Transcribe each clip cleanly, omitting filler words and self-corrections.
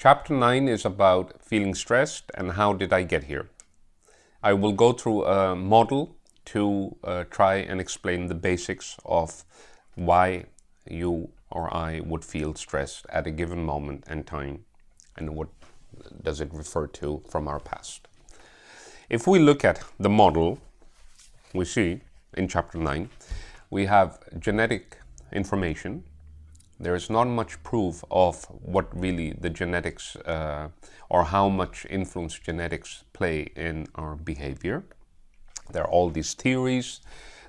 Chapter 9 is about feeling stressed and how did I get here. I will go through a model to try and explain the basics of why you or I would feel stressed at a given moment and time, and what does it refer to from our past. If we look at the model, we see in chapter 9, we have genetic information. There is not much proof of what really the genetics or how much influence genetics play in our behavior. There are all these theories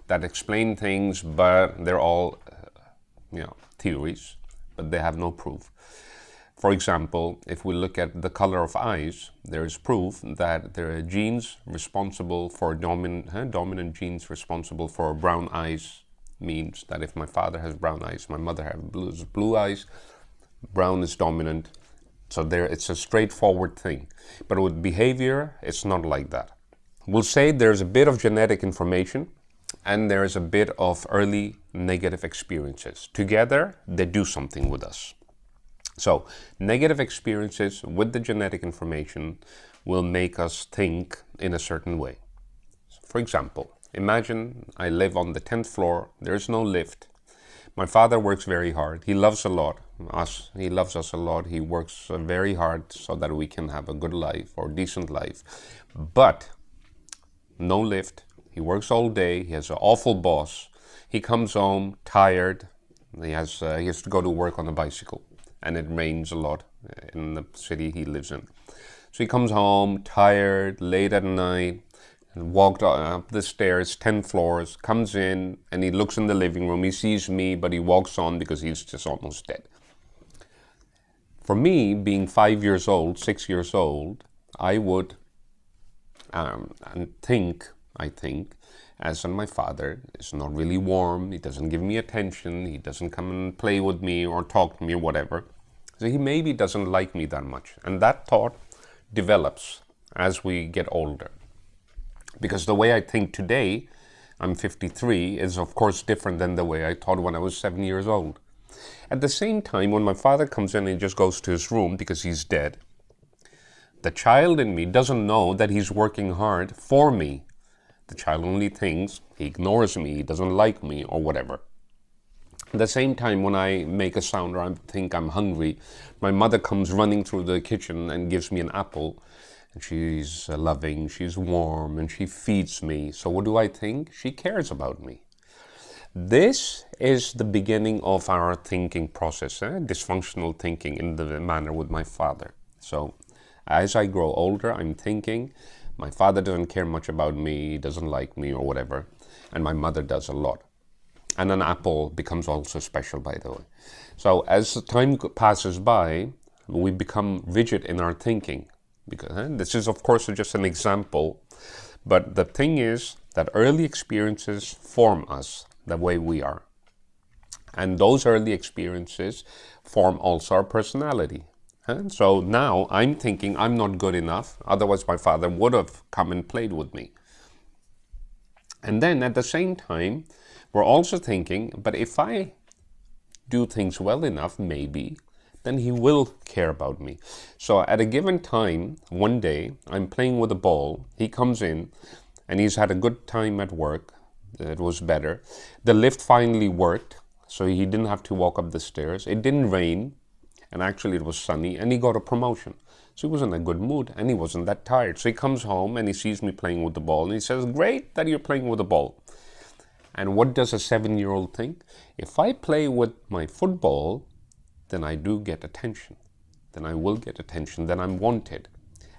that explain things, but they're all theories, but they have no proof. For example, if we look at the color of eyes, there is proof that there are genes responsible for dominant genes responsible for brown eyes. Means that if my father has brown eyes, my mother has blue eyes, brown is dominant. So it's a straightforward thing. But with behavior, it's not like that. We'll say there's a bit of genetic information and there's a bit of early negative experiences. Together, they do something with us. So negative experiences with the genetic information will make us think in a certain way. For example, imagine I live on the 10th floor, there's no lift. My father works very hard. He loves us. He loves us a lot. He works very hard so that we can have a good life or decent life. But no lift. He works all day. He has an awful boss. He comes home tired. He has to go to work on a bicycle. And it rains a lot in the city he lives in. So he comes home tired, late at night, and walked up the stairs, 10 floors, comes in, and he looks in the living room. He sees me, but he walks on because he's just almost dead. For me, being 5 years old, 6 years old, I would think, as in my father is not really warm, he doesn't give me attention, he doesn't come and play with me or talk to me or whatever. So he maybe doesn't like me that much. And that thought develops as we get older. Because the way I think today, I'm 53, is of course different than the way I thought when I was 7 years old. At the same time, when my father comes in and he just goes to his room because he's dead, the child in me doesn't know that he's working hard for me. The child only thinks he ignores me, he doesn't like me, or whatever. At the same time, when I make a sound or I think I'm hungry, my mother comes running through the kitchen and gives me an apple. And she's loving, she's warm, and she feeds me. So what do I think? She cares about me. This is the beginning of our thinking process, dysfunctional thinking in the manner with my father. So as I grow older, I'm thinking, my father doesn't care much about me, he doesn't like me or whatever, and my mother does a lot. And an apple becomes also special, by the way. So as time passes by, we become rigid in our thinking. Because this is, of course, just an example, but the thing is that early experiences form us the way we are. And those early experiences form also our personality. And so now I'm thinking I'm not good enough, otherwise my father would have come and played with me. And then at the same time, we're also thinking, but if I do things well enough, maybe, then he will care about me. So at a given time, one day, I'm playing with a ball, he comes in, and he's had a good time at work, it was better. The lift finally worked, so he didn't have to walk up the stairs. It didn't rain, and actually it was sunny, and he got a promotion. So he was in a good mood, and he wasn't that tired. So he comes home, and he sees me playing with the ball, and he says, "Great that you're playing with the ball." And what does a 7-year-old think? If I play with my football, then I do get attention. Then I will get attention. Then I'm wanted.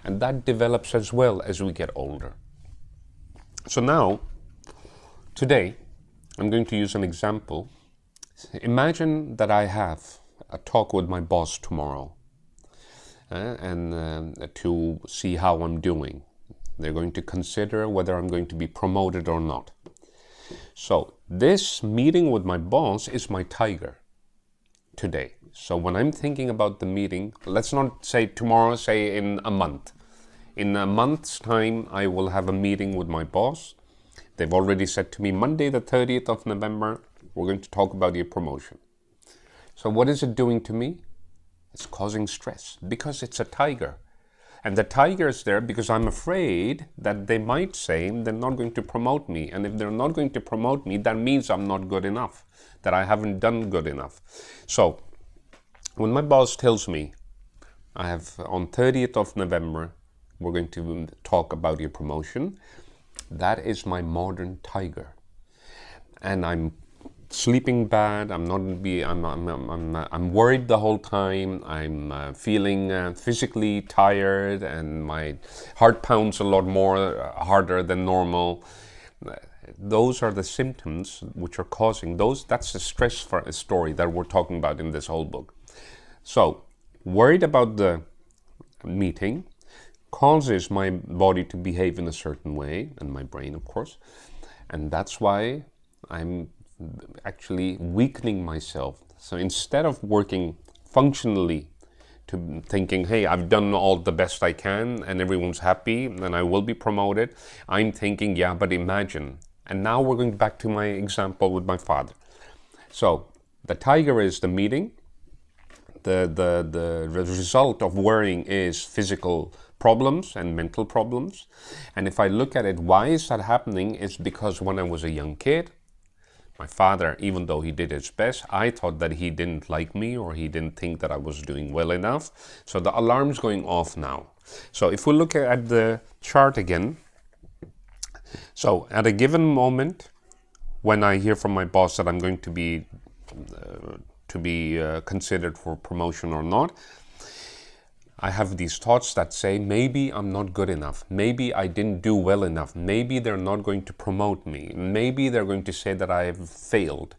And that develops as well as we get older. So now, today, I'm going to use an example. Imagine that I have a talk with my boss tomorrow to see how I'm doing. They're going to consider whether I'm going to be promoted or not. So this meeting with my boss is my tiger today. So when I'm thinking about the meeting, let's not say tomorrow, say in a month. In a month's time, I will have a meeting with my boss. They've already said to me, Monday the 30th of November, we're going to talk about your promotion. So what is it doing to me? It's causing stress because it's a tiger. And the tiger is there because I'm afraid that they might say they're not going to promote me. And if they're not going to promote me, that means I'm not good enough, that I haven't done good enough. So when my boss tells me, I have on 30th of November, we're going to talk about your promotion, that is my modern tiger. And I'm sleeping bad. I'm worried the whole time. I'm feeling physically tired, and my heart pounds a lot more harder than normal. Those are the symptoms which are causing those. That's the stress story that we're talking about in this whole book. So, worried about the meeting causes my body to behave in a certain way, and my brain, of course, and that's why I'm actually weakening myself. So instead of working functionally to thinking, hey, I've done all the best I can and everyone's happy and I will be promoted, I'm thinking, yeah, but imagine. And now we're going back to my example with my father. So the tiger is the meeting. The result of worrying is physical problems and mental problems. And if I look at it, why is that happening? It's because when I was a young kid, my father, even though he did his best, I thought that he didn't like me or he didn't think that I was doing well enough. So the alarm's going off now. So if we look at the chart again, so at a given moment, when I hear from my boss that I'm going to be considered for promotion or not, I have these thoughts that say, maybe I'm not good enough. Maybe I didn't do well enough. Maybe they're not going to promote me. Maybe they're going to say that I've failed.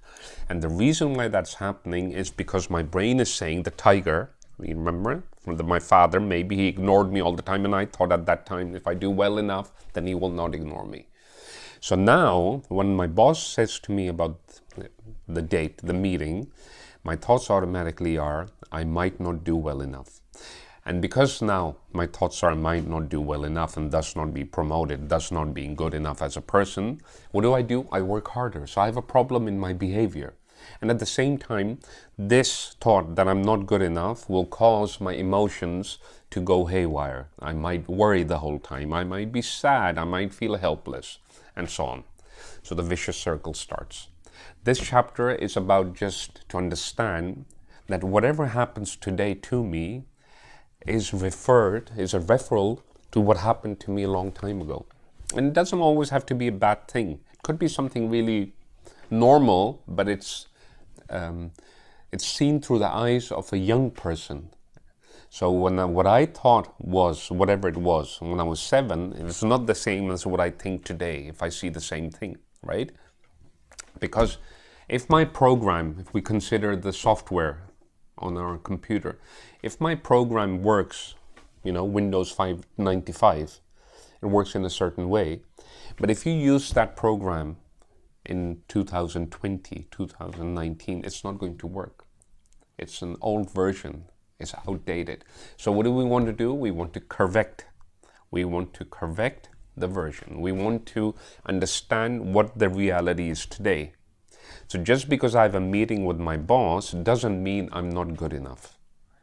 And the reason why that's happening is because my brain is saying, the tiger, you remember, my father, maybe he ignored me all the time, and I thought at that time, if I do well enough, then he will not ignore me. So now, when my boss says to me about the date, the meeting, my thoughts automatically are, I might not do well enough. And because now my thoughts are, I might not do well enough and thus not be promoted, thus not being good enough as a person, what do? I work harder. So I have a problem in my behavior. And at the same time, this thought that I'm not good enough will cause my emotions to go haywire. I might worry the whole time. I might be sad. I might feel helpless, and so on. So the vicious circle starts. This chapter is about just to understand that whatever happens today to me is a referral to what happened to me a long time ago. And it doesn't always have to be a bad thing. It could be something really normal, but it's seen through the eyes of a young person. So what I thought was, whatever it was, when I was 7, it was not the same as what I think today if I see the same thing, right? Because if we consider the software on our computer, if my program works, Windows 595, it works in a certain way. But if you use that program in 2020, 2019, it's not going to work. It's an old version. It's outdated. So what do we want to do? We want to correct. We want to correct the version. We want to understand what the reality is today. So just because I have a meeting with my boss doesn't mean I'm not good enough.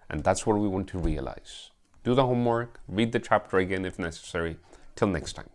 And that's what we want to realize. Do the homework, read the chapter again if necessary. Till next time.